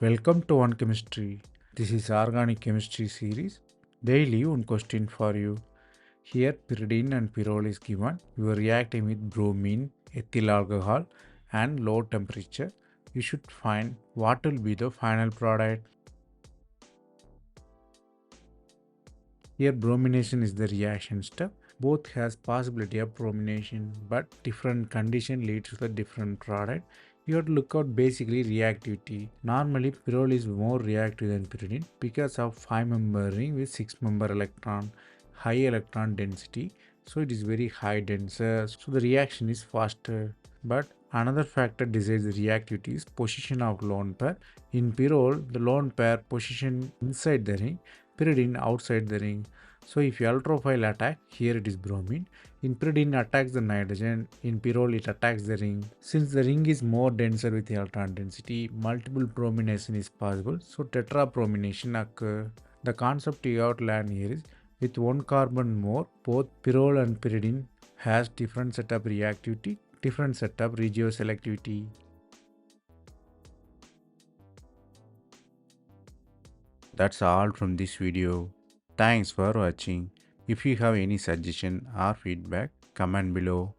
Welcome to One Chemistry. This is Organic Chemistry series. Daily one question for you. Here pyridine and pyrrole is given. You are reacting with bromine, ethyl alcohol and low temperature. You should find what will be the final product. Here bromination is the reaction step. Both has possibility of bromination, but different condition leads to the different product. You have to look out basically reactivity. Normally pyrrole is more reactive than pyridine because of 5-member ring with 6-member electron, high electron density. So it is very high denser, so the reaction is faster. But another factor decides the reactivity is position of lone pair. In pyrrole, the lone pair position inside the ring, pyridine outside the ring. So if electrophile attack, here it is bromine. In pyridine attacks the nitrogen, in pyrrole it attacks the ring. Since the ring is more denser with electron density, multiple bromination is possible. So tetrabromination occur. The concept you have to learn here is with one carbon more, both pyrrole and pyridine has different set of reactivity, different set of regioselectivity. That's all from this video. Thanks for watching. If you have any suggestion or feedback, comment below.